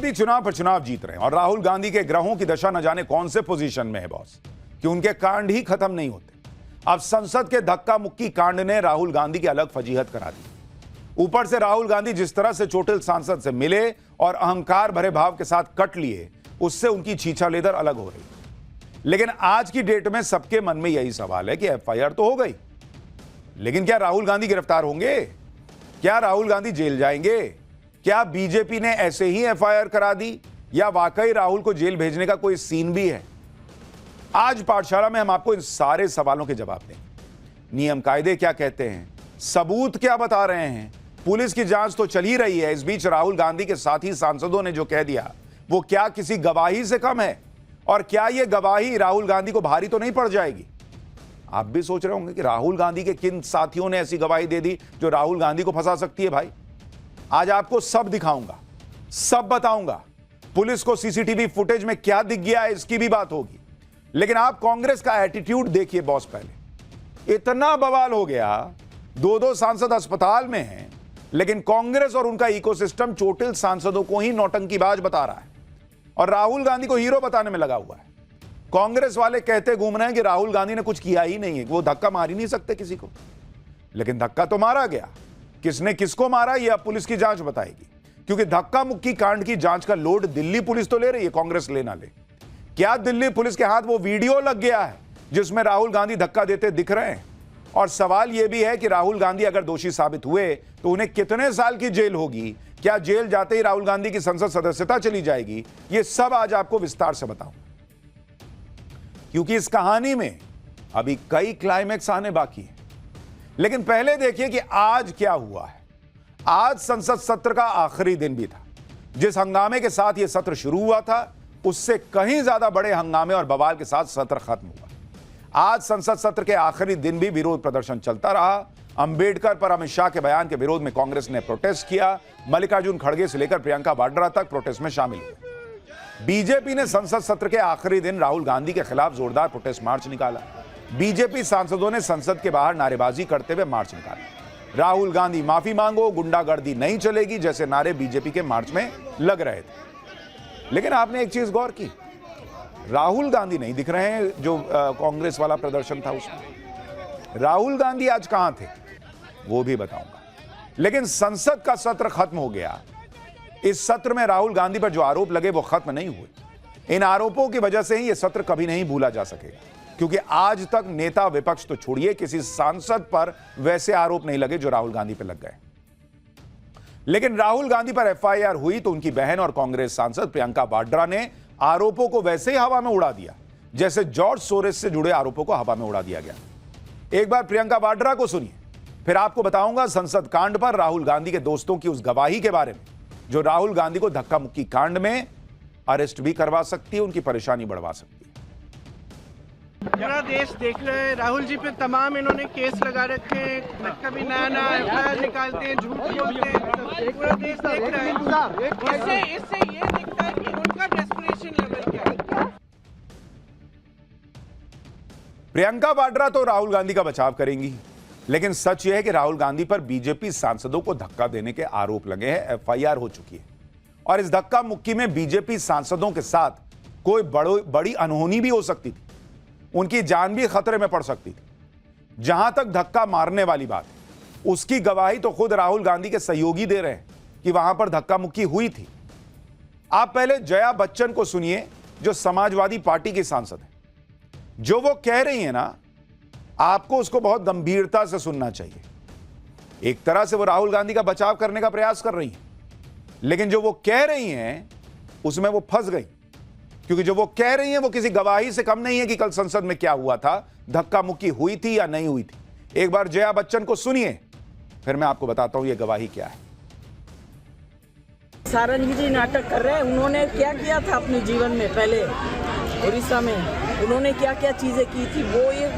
मोदी चुनाव पर चुनाव जीत रहे हैं और राहुल गांधी के ग्रहों की दशा न जाने कौन से पोजीशन में है बॉस, कि उनके कांड ही खत्म नहीं होते। अब संसद के धक्का मुक्की कांड ने राहुल गांधी की अलग फजीहत करा दी। ऊपर से राहुल गांधी जिस तरह से चोटिल सांसद से मिले और अहंकार भरे भाव के साथ कट लिए, उससे उनकी छीछा लेदर अलग हो रही। लेकिन आज की डेट में सबके मन में यही सवाल है कि एफआईआर तो हो गई, लेकिन क्या राहुल गांधी गिरफ्तार होंगे? क्या राहुल गांधी जेल जाएंगे? क्या बीजेपी ने ऐसे ही एफआईआर करा दी या वाकई राहुल को जेल भेजने का कोई सीन भी है? आज पाठशाला में हम आपको इन सारे सवालों के जवाब देंगे। नियम कायदे क्या कहते हैं, सबूत क्या बता रहे हैं, पुलिस की जांच तो चल ही रही है। इस बीच राहुल गांधी के साथी सांसदों ने जो कह दिया वो क्या किसी गवाही से कम है? और क्या यह गवाही राहुल गांधी को भारी तो नहीं पड़ जाएगी? आप भी सोच रहे होंगे कि राहुल गांधी के किन साथियों ने ऐसी गवाही दे दी जो राहुल गांधी को फंसा सकती है। भाई आज आपको सब दिखाऊंगा, सब बताऊंगा। पुलिस को सीसीटीवी फुटेज में क्या दिख गया है इसकी भी बात होगी। लेकिन आप कांग्रेस का एटीट्यूड देखिए बॉस। पहले इतना बवाल हो गया, दो सांसद अस्पताल में हैं, लेकिन कांग्रेस और उनका इकोसिस्टम चोटिल सांसदों को ही नौटंकीबाज बता रहा है और राहुल गांधी को हीरो बताने में लगा हुआ है। कांग्रेस वाले कहते घूम रहे हैं कि राहुल गांधी ने कुछ किया ही नहीं है, वो धक्का मार ही नहीं सकते किसी को। लेकिन धक्का तो मारा गया। किसने किसको मारा यह अब पुलिस की जांच बताएगी, क्योंकि धक्का मुक्की कांड की जांच का लोड दिल्ली पुलिस तो ले रही है, कांग्रेस ले ना ले। क्या दिल्ली पुलिस के हाथ वो वीडियो लग गया है जिसमें राहुल गांधी धक्का देते दिख रहे हैं? और सवाल यह भी है कि राहुल गांधी अगर दोषी साबित हुए तो उन्हें कितने साल की जेल होगी? क्या जेल जाते ही राहुल गांधी की संसद सदस्यता चली जाएगी? यह सब आज आपको विस्तार से बताऊं, क्योंकि इस कहानी में अभी कई क्लाइमेक्स आने बाकी हैं। लेकिन पहले देखिए कि आज क्या हुआ है। आज संसद सत्र का आखिरी दिन भी था। जिस हंगामे के साथ यह सत्र शुरू हुआ था, उससे कहीं ज्यादा बड़े हंगामे और बवाल के साथ सत्र खत्म हुआ। आज संसद सत्र के आखिरी दिन भी विरोध प्रदर्शन चलता रहा। अंबेडकर पर अमित शाह के बयान के विरोध में कांग्रेस ने प्रोटेस्ट किया। मल्लिकार्जुन खड़गे से लेकर प्रियंका वाड्रा तक प्रोटेस्ट में शामिल हुए। बीजेपी ने संसद सत्र के आखिरी दिन राहुल गांधी के खिलाफ जोरदार प्रोटेस्ट मार्च निकाला। बीजेपी सांसदों ने संसद के बाहर नारेबाजी करते हुए मार्च निकाला। राहुल गांधी माफी मांगो, गुंडागर्दी नहीं चलेगी जैसे नारे बीजेपी के मार्च में लग रहे थे। लेकिन आपने एक चीज गौर की, राहुल गांधी नहीं दिख रहे हैं जो कांग्रेस वाला प्रदर्शन था उसमें। राहुल गांधी आज कहां थे वो भी बताऊंगा। लेकिन संसद का सत्र खत्म हो गया। इस सत्र में राहुल गांधी पर जो आरोप लगे वो खत्म नहीं हुए। इन आरोपों की वजह से ही यह सत्र कभी नहीं भूला जा सकेगा, क्योंकि आज तक नेता विपक्ष तो छोड़िए, किसी सांसद पर वैसे आरोप नहीं लगे जो राहुल गांधी पर लग गए। लेकिन राहुल गांधी पर एफआईआर हुई तो उनकी बहन और कांग्रेस सांसद प्रियंका वाड्रा ने आरोपों को वैसे ही हवा में उड़ा दिया जैसे जॉर्ज सोरेस से जुड़े आरोपों को हवा में उड़ा दिया गया। एक बार प्रियंका वाड्रा को सुनिए, फिर आपको बताऊंगा संसद कांड पर राहुल गांधी के दोस्तों की उस गवाही के बारे में जो राहुल गांधी को धक्का मुक्की कांड में अरेस्ट भी करवा सकती है, उनकी परेशानी बढ़वा सकती है। पूरा देश देख रहा है, राहुल जी पे तमाम इन्होंने केस लगा रखे हैं, कभी नया नया एफआईआर निकालते हैं, झूठ बोलते हैं, पूरा देश देख रहा है। इससे ये दिखता है कि उनका डेस्परेशन लेवल क्या है। प्रियंका वाड्रा तो राहुल गांधी का बचाव करेंगी, लेकिन सच यह है कि राहुल गांधी पर बीजेपी सांसदों को धक्का देने के आरोप लगे हैं, एफआईआर हो चुकी है। और इस धक्का मुक्की में बीजेपी सांसदों के साथ कोई बड़ी अनहोनी भी हो सकती थी, उनकी जान भी खतरे में पड़ सकती थी। जहां तक धक्का मारने वाली बात है, उसकी गवाही तो खुद राहुल गांधी के सहयोगी दे रहे हैं कि वहां पर धक्का मुक्की हुई थी। आप पहले जया बच्चन को सुनिए, जो समाजवादी पार्टी की सांसद है। जो वो कह रही है ना, आपको उसको बहुत गंभीरता से सुनना चाहिए। एक तरह से वो राहुल गांधी का बचाव करने का प्रयास कर रही हैं, लेकिन जो वो कह रही हैं उसमें वो फंस गई, क्योंकि जो वो कह रही हैं वो किसी गवाही से कम नहीं है कि कल संसद में क्या हुआ था, धक्का मुक्की हुई थी या नहीं हुई थी। एक बार जया बच्चन को सुनिए, फिर मैं आपको बताता हूं ये गवाही क्या है। सारंगी जी नाटक कर रहे हैं। उन्होंने क्या किया था अपने जीवन में, पहले उड़ीसा में उन्होंने क्या क्या चीजें की थी, वो ये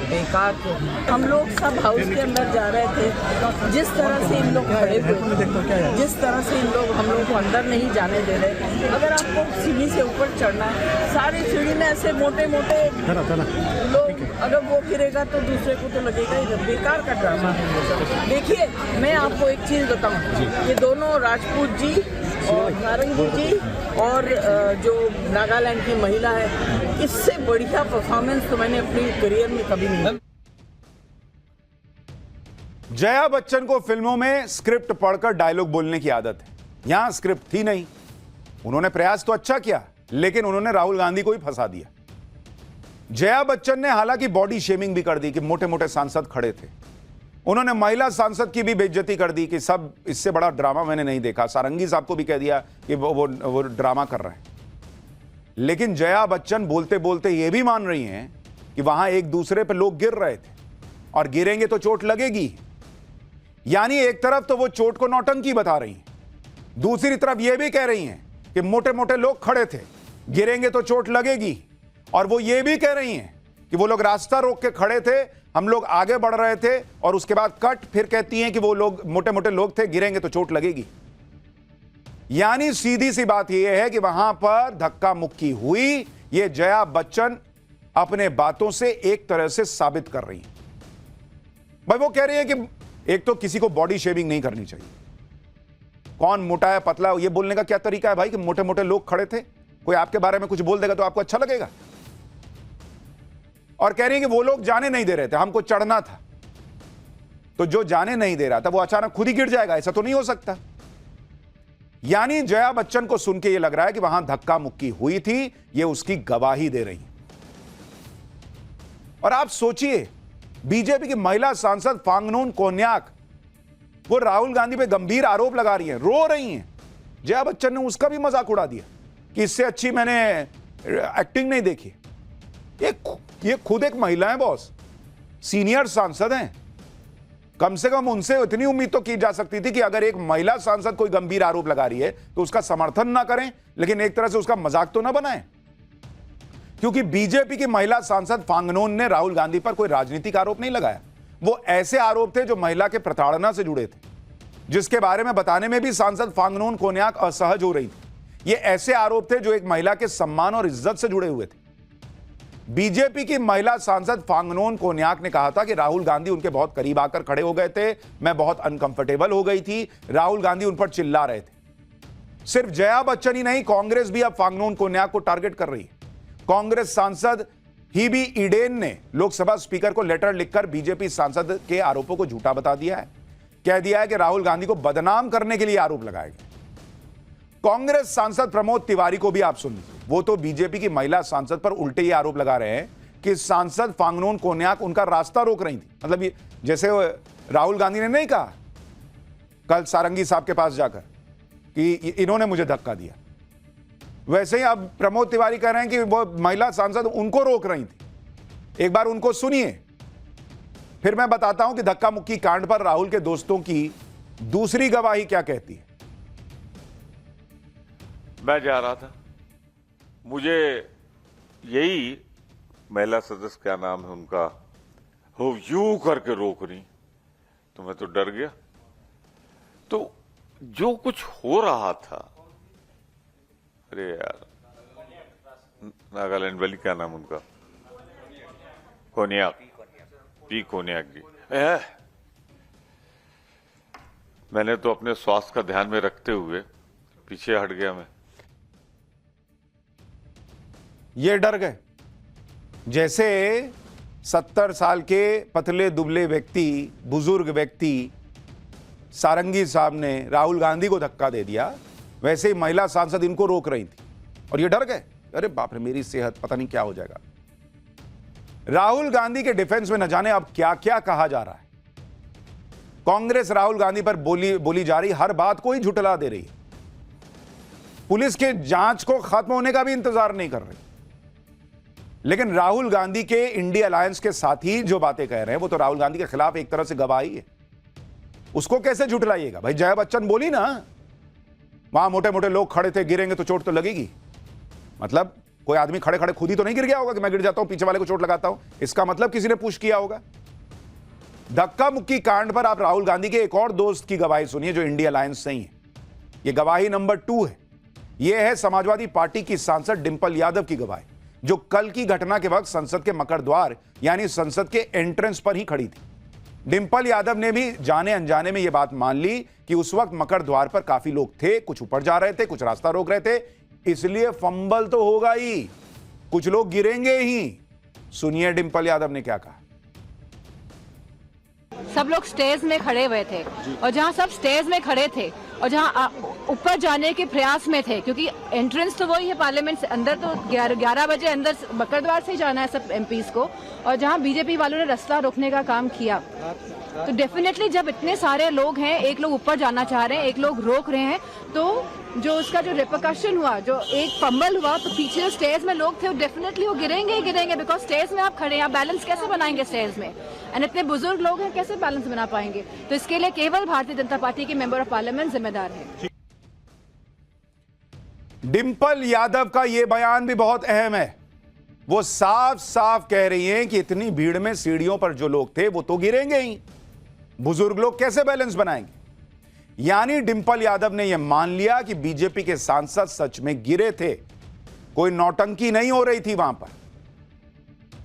बेकार थे। हम लोग सब हाउस के अंदर जा रहे थे, जिस तरह से इन लोग खड़े हुए, जिस तरह से इन लोग हम लोग को अंदर नहीं जाने दे रहे। अगर आपको सीढ़ी से ऊपर चढ़ना है, सारी सीढ़ी में ऐसे मोटे मोटे लोग, अगर वो गिरेगा तो दूसरे को तो लगेगा ही। बेकार का ड्रामा है। देखिए, मैं आपको एक चीज़ बताऊँ, ये दोनों राजपूत जी और सारंगी जी और जो नागालैंड की महिला है, इससे बढ़िया परफॉर्मेंस तो मैंने अपनी करियर में कभी नहीं। जया बच्चन को फिल्मों में स्क्रिप्ट पढ़कर डायलॉग बोलने की आदत है। यहां स्क्रिप्ट थी नहीं। उन्होंने प्रयास तो अच्छा किया, लेकिन उन्होंने राहुल गांधी को ही फंसा दिया। जया बच्चन ने हालांकि बॉडी शेमिंग भी कर दी कि मोटे मोटे सांसद खड़े थे। उन्होंने महिला सांसद की भी बेइज्जती कर दी कि सब इससे बड़ा ड्रामा मैंने नहीं देखा। सारंगी साहब को भी कह दिया कि वो ड्रामा कर रहे हैं। लेकिन जया बच्चन बोलते बोलते ये भी मान रही हैं कि वहां एक दूसरे पर लोग गिर रहे थे और गिरेंगे तो चोट लगेगी। यानी एक तरफ तो वो चोट को नौटंकी बता रही हैं, दूसरी तरफ ये भी कह रही हैं कि मोटे मोटे लोग खड़े थे, गिरेंगे तो चोट लगेगी। और वो ये भी कह रही हैं कि वो लोग रास्ता रोक के खड़े थे, हम लोग आगे बढ़ रहे थे, और उसके बाद कट फिर कहती हैं कि वो लोग मोटे मोटे लोग थे, गिरेंगे तो चोट लगेगी। यानी सीधी सी बात यह है कि वहां पर धक्का मुक्की हुई। ये जया बच्चन अपने बातों से एक तरह से साबित कर रही है। भाई वो कह रही है कि एक तो किसी को बॉडी शेविंग नहीं करनी चाहिए। कौन मोटा है पतला, ये बोलने का क्या तरीका है भाई कि मोटे मोटे लोग खड़े थे? कोई आपके बारे में कुछ बोल देगा तो आपको अच्छा लगेगा? और कह रही है कि वो लोग जाने नहीं दे रहे थे, हमको चढ़ना था। तो जो जाने नहीं दे रहा था वो अचानक खुद ही गिर जाएगा? ऐसा तो नहीं हो सकता। यानी जया बच्चन को सुन के ये लग रहा है कि वहां धक्का मुक्की हुई थी, ये उसकी गवाही दे रही है। और आप सोचिए, बीजेपी की महिला सांसद फांगनोन कोन्याक वो राहुल गांधी पे गंभीर आरोप लगा रही हैं, रो रही हैं। जया बच्चन ने उसका भी मजाक उड़ा दिया कि इससे अच्छी मैंने एक्टिंग नहीं देखी। ये खुद एक महिला है बॉस, सीनियर सांसद हैं। कम से कम उनसे इतनी उम्मीद तो की जा सकती थी कि अगर एक महिला सांसद कोई गंभीर आरोप लगा रही है तो उसका समर्थन ना करें, लेकिन एक तरह से उसका मजाक तो ना बनाएं। क्योंकि बीजेपी की महिला सांसद फांगनोन ने राहुल गांधी पर कोई राजनीतिक आरोप नहीं लगाया। वो ऐसे आरोप थे जो महिला के प्रताड़ना से जुड़े थे, जिसके बारे में बताने में भी सांसद फांगनोन कोन्याक असहज हो रही थी। ये ऐसे आरोप थे जो एक महिला के सम्मान और इज्जत से जुड़े हुए थे। बीजेपी की महिला सांसद फांगनोन कोन्याक ने कहा था कि राहुल गांधी उनके बहुत करीब आकर खड़े हो गए थे, मैं बहुत अनकंफर्टेबल हो गई थी, राहुल गांधी उन पर चिल्ला रहे थे। सिर्फ जया बच्चन ही नहीं, कांग्रेस भी अब फांगनोन कोन्याक को टारगेट कर रही है। कांग्रेस सांसद हीबी ईडेन ने लोकसभा स्पीकर को लेटर लिखकर बीजेपी सांसद के आरोपों को झूठा बता दिया है। कह दिया है कि राहुल गांधी को बदनाम करने के लिए आरोप लगाए गए। कांग्रेस सांसद प्रमोद तिवारी को भी आप सुन लीजिए, वो तो बीजेपी की महिला सांसद पर उल्टे ही आरोप लगा रहे हैं कि सांसद फांगनोन कोन्याक उनका रास्ता रोक रही थी। मतलब ये जैसे राहुल गांधी ने नहीं कहा कल सारंगी साहब के पास जाकर कि इन्होंने मुझे धक्का दिया, वैसे ही अब प्रमोद तिवारी कह रहे हैं कि वो महिला सांसद उनको रोक रही थी। एक बार उनको सुनिए, फिर मैं बताता हूं कि धक्का मुक्की कांड पर राहुल के दोस्तों की दूसरी गवाही क्या कहती है। मैं जा रहा था, मुझे यही महिला सदस्य, क्या नाम है उनका, वो यूं करके रोक रही, तो मैं तो डर गया। तो जो कुछ हो रहा था, अरे यार नागालैंड वाली, क्या नाम उनका, कोन्याक, पी कोन्याक जी, मैंने तो अपने स्वास्थ्य का ध्यान में रखते हुए पीछे हट गया। मैं ये डर गए जैसे 70 साल के पतले दुबले व्यक्ति, बुजुर्ग व्यक्ति सारंगी साहब ने राहुल गांधी को धक्का दे दिया, वैसे ही महिला सांसद इनको रोक रही थी और ये डर गए, अरे बाप रे मेरी सेहत पता नहीं क्या हो जाएगा। राहुल गांधी के डिफेंस में न जाने अब क्या क्या कहा जा रहा है। कांग्रेस राहुल गांधी पर बोली जा रही हर बात को ही झुठला दे रही है। पुलिस के जांच को खत्म होने का भी इंतजार नहीं कर रही। लेकिन राहुल गांधी के इंडिया अलायंस के साथी जो बातें कह रहे हैं वो तो राहुल गांधी के खिलाफ एक तरह से गवाही है। उसको कैसे झुठलाइएगा भाई? जया बच्चन बोली ना वहां मोटे मोटे लोग खड़े थे, गिरेंगे तो चोट तो लगेगी। मतलब कोई आदमी खड़े खड़े खुद ही तो नहीं गिर गया होगा कि मैं गिर जाता हूं, पीछे वाले को चोट लगाता हूं। इसका मतलब किसी ने पुश किया होगा। धक्का मुक्की कांड पर आप राहुल गांधी के एक और दोस्त की गवाही सुनिए जो इंडिया अलायंस से ही है। यह गवाही नंबर 2 है। यह है समाजवादी पार्टी की सांसद डिंपल यादव की गवाही, जो कल की घटना के वक्त संसद के मकर द्वार यानी संसद के एंट्रेंस पर ही खड़ी थी। डिंपल यादव ने भी जाने अनजाने में यह बात मान ली कि उस वक्त मकर द्वार पर काफी लोग थे, कुछ ऊपर जा रहे थे, कुछ रास्ता रोक रहे थे, इसलिए फंबल तो होगा ही, कुछ लोग गिरेंगे ही। सुनिए डिंपल यादव ने क्या कहा। सब लोग स्टेज में खड़े हुए थे और जहां सब स्टेज में खड़े थे और जहां ऊपर जाने के प्रयास में थे, क्योंकि एंट्रेंस तो वही है पार्लियामेंट से, अंदर तो 11 बजे अंदर मकर द्वार से ही जाना है सब एमपीज को, और जहां बीजेपी वालों ने रास्ता रोकने का काम किया, तो डेफिनेटली जब इतने सारे लोग हैं, एक लोग ऊपर जाना चाह रहे हैं, एक लोग रोक रहे हैं, तो जो उसका जो रिपरकशन हुआ, जो एक फंबल हुआ, तो पीछे जो स्टेज में लोग थे वो डेफिनेटली वो गिरेंगे ही गिरेंगे, बिकॉज स्टेज में आप खड़े हैं, आप बैलेंस कैसे बनाएंगे स्टेज में, एंड इतने बुजुर्ग लोग हैं, कैसे बैलेंस बना पाएंगे। तो इसके लिए केवल भारतीय जनता पार्टी के मेंबर ऑफ पार्लियामेंट जिम्मेदार है। डिंपल यादव का यह बयान भी बहुत अहम है। वो साफ साफ कह रही हैं कि इतनी भीड़ में सीढ़ियों पर जो लोग थे वो तो गिरेंगे ही, बुजुर्ग लोग कैसे बैलेंस बनाएंगे। यानी डिंपल यादव ने यह मान लिया कि बीजेपी के सांसद सच में गिरे थे, कोई नौटंकी नहीं हो रही थी वहां पर,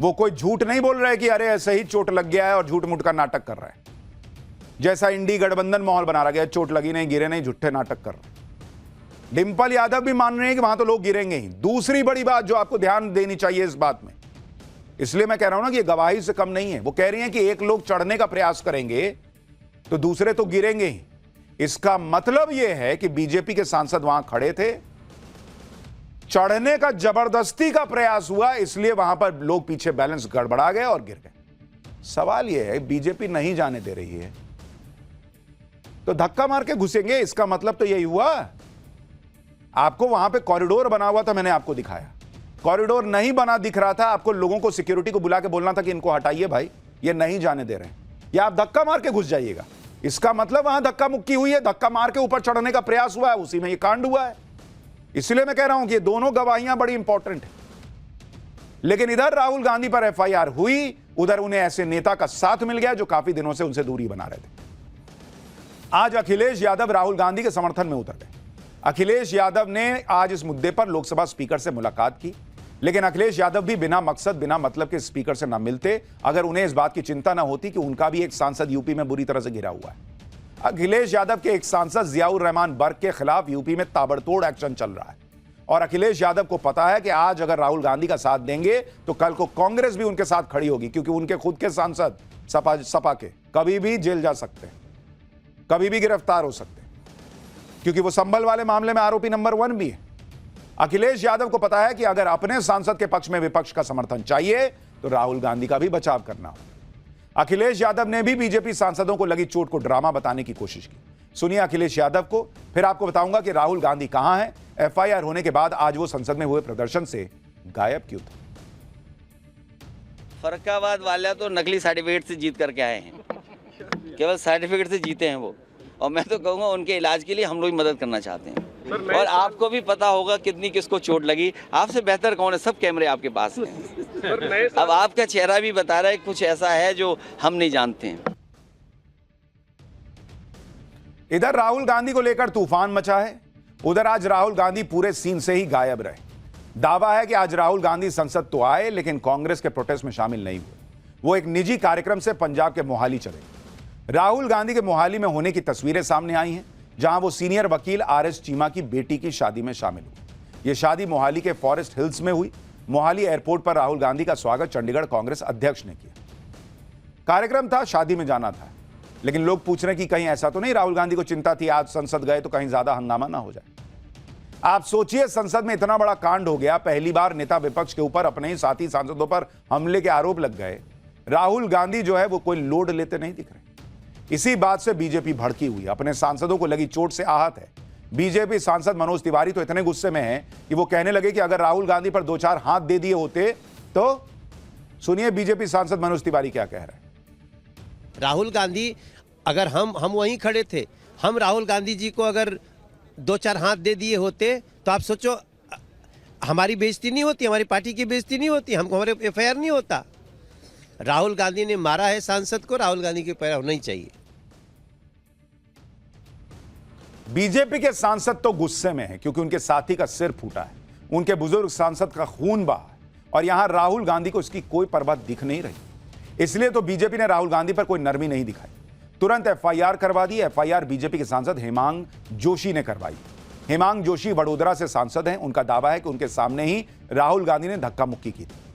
वो कोई झूठ नहीं बोल रहे कि अरे ऐसे ही चोट लग गया है और झूठ मूठ का नाटक कर रहा है, जैसा इंडी गठबंधन माहौल बना रहा गया, चोट लगी नहीं, गिरे नहीं, झूठे नाटक कर रहे हैं। डिंपल यादव भी मान रहे हैं कि वहां तो लोग गिरेंगे ही। दूसरी बड़ी बात जो आपको ध्यान देनी चाहिए इस बात में, इसलिए मैं कह रहा हूं ना कि ये गवाही से कम नहीं है, वो कह रही हैं कि एक लोग चढ़ने का प्रयास करेंगे तो दूसरे तो गिरेंगे ही। इसका मतलब यह है कि बीजेपी के सांसद वहां खड़े थे, चढ़ने का जबरदस्ती का प्रयास हुआ, इसलिए वहां पर लोग पीछे बैलेंस गड़बड़ा गए और गिर गए। सवाल यह है बीजेपी नहीं जाने दे रही है तो धक्का मार के घुसेंगे, इसका मतलब तो यही हुआ। आपको वहां पे कॉरिडोर बना हुआ था, मैंने आपको दिखाया, कॉरिडोर नहीं बना दिख रहा था, आपको लोगों को सिक्योरिटी को बुला के बोलना था कि इनको हटाइए भाई, ये नहीं जाने दे रहे हैं, या आप धक्का मार के घुस जाइएगा। इसका मतलब वहां धक्का मुक्की हुई है, धक्का मार के ऊपर चढ़ने का प्रयास हुआ है, उसी में ये कांड हुआ है। इसलिए मैं कह रहा हूं कि ये दोनों गवाहियां बड़ी इंपॉर्टेंट है। लेकिन इधर राहुल गांधी पर एफआईआर हुई, उधर उन्हें ऐसे नेता का साथ मिल गया जो काफी दिनों से उनसे दूरी बना रहे थे। आज अखिलेश यादव राहुल गांधी के समर्थन में उतर गए। अखिलेश यादव ने आज इस मुद्दे पर लोकसभा स्पीकर से मुलाकात की, लेकिन अखिलेश यादव भी बिना मकसद बिना मतलब के स्पीकर से न मिलते अगर उन्हें इस बात की चिंता न होती कि उनका भी एक सांसद यूपी में बुरी तरह से घिरा हुआ है। अखिलेश यादव के एक सांसद जियाउर रहमान बर्क के खिलाफ यूपी में ताबड़तोड़ एक्शन चल रहा है और अखिलेश यादव को पता है कि आज अगर राहुल गांधी का साथ देंगे तो कल को कांग्रेस भी उनके साथ खड़ी होगी, क्योंकि उनके खुद के सांसद सपा के कभी भी जेल जा सकते हैं, कभी भी गिरफ्तार हो सकते हैं, क्योंकि वो संभल वाले मामले में आरोपी नंबर 1 भी है। अखिलेश यादव को पता है कि अगर अपने सांसद के पक्ष में विपक्ष का समर्थन चाहिए तो राहुल गांधी का भी बचाव करना हो। अखिलेश यादव ने भी बीजेपी सांसदों को लगी चोट को ड्रामा बताने की कोशिश की। सुनिए अखिलेश यादव को, फिर आपको बताऊंगा कि राहुल गांधी कहां है, एफआईआर होने के बाद आज वो संसद में हुए प्रदर्शन से गायब क्यों थे। फर्रुखाबाद वाले तो नकली सर्टिफिकेट से जीत करके आए हैं, केवल सर्टिफिकेट से जीते हैं वो, और मैं तो कहूँगा उनके इलाज के लिए हम लोग भी मदद करना चाहते हैं। और आपको भी पता होगा कितनी किसको चोट लगी, आपसे बेहतर कौन है, सब कैमरे आपके पास हैं। अब आपका चेहरा भी बता रहा है कुछ ऐसा है जो हम नहीं जानते हैं। इधर राहुल गांधी को लेकर तूफान मचा है, उधर आज राहुल गांधी पूरे सीन से ही गायब रहे। दावा है कि आज राहुल गांधी संसद तो आए लेकिन कांग्रेस के प्रोटेस्ट में शामिल नहीं हुए। वो एक निजी कार्यक्रम से पंजाब के मोहाली चले। राहुल गांधी के मोहाली में होने की तस्वीरें सामने आई हैं, जहां वो सीनियर वकील आरएस चीमा की बेटी की शादी में शामिल हुए। यह शादी मोहाली के फॉरेस्ट हिल्स में हुई। मोहाली एयरपोर्ट पर राहुल गांधी का स्वागत चंडीगढ़ कांग्रेस अध्यक्ष ने किया। कार्यक्रम था, शादी में जाना था, लेकिन लोग पूछ रहे हैं कि कहीं ऐसा तो नहीं राहुल गांधी को चिंता थी आज संसद गए तो कहीं ज्यादा हंगामा ना हो जाए। आप सोचिए, संसद में इतना बड़ा कांड हो गया, पहली बार नेता विपक्ष के ऊपर अपने ही साथी सांसदों पर हमले के आरोप लग गए। राहुल गांधी जो है वो कोई लोड लेते नहीं दिख रहे। इसी बात से बीजेपी भड़की हुई, अपने सांसदों को लगी चोट से आहत है। बीजेपी सांसद मनोज तिवारी तो इतने गुस्से में हैं कि वो कहने लगे कि अगर राहुल गांधी पर 2-4 हाथ दे दिए होते तो। सुनिए बीजेपी सांसद मनोज तिवारी क्या कह रहे हैं। राहुल गांधी, अगर हम वहीं खड़े थे, हम राहुल गांधी जी को अगर 2-4 हाथ दे दिए होते तो आप सोचो हमारी बेइज्जती नहीं होती, हमारी पार्टी की बेइज्जती नहीं होती, हमको हमारे एफआईआर नहीं होता। राहुल गांधी ने मारा है सांसद को, राहुल गांधी के पैर होना ही चाहिए। बीजेपी के सांसद तो गुस्से में हैं क्योंकि उनके साथी का सिर फूटा है, उनके बुजुर्ग सांसद का खून बहा है और यहां राहुल गांधी को इसकी कोई परवाह दिख नहीं रही। इसलिए तो बीजेपी ने राहुल गांधी पर कोई नरमी नहीं दिखाई, तुरंत एफआईआर करवा दी। एफआईआर बीजेपी के सांसद हेमांग जोशी ने करवाई। हेमांग जोशी वडोदरा से सांसद हैं। उनका दावा है कि उनके सामने ही राहुल गांधी ने धक्का मुक्की की थी।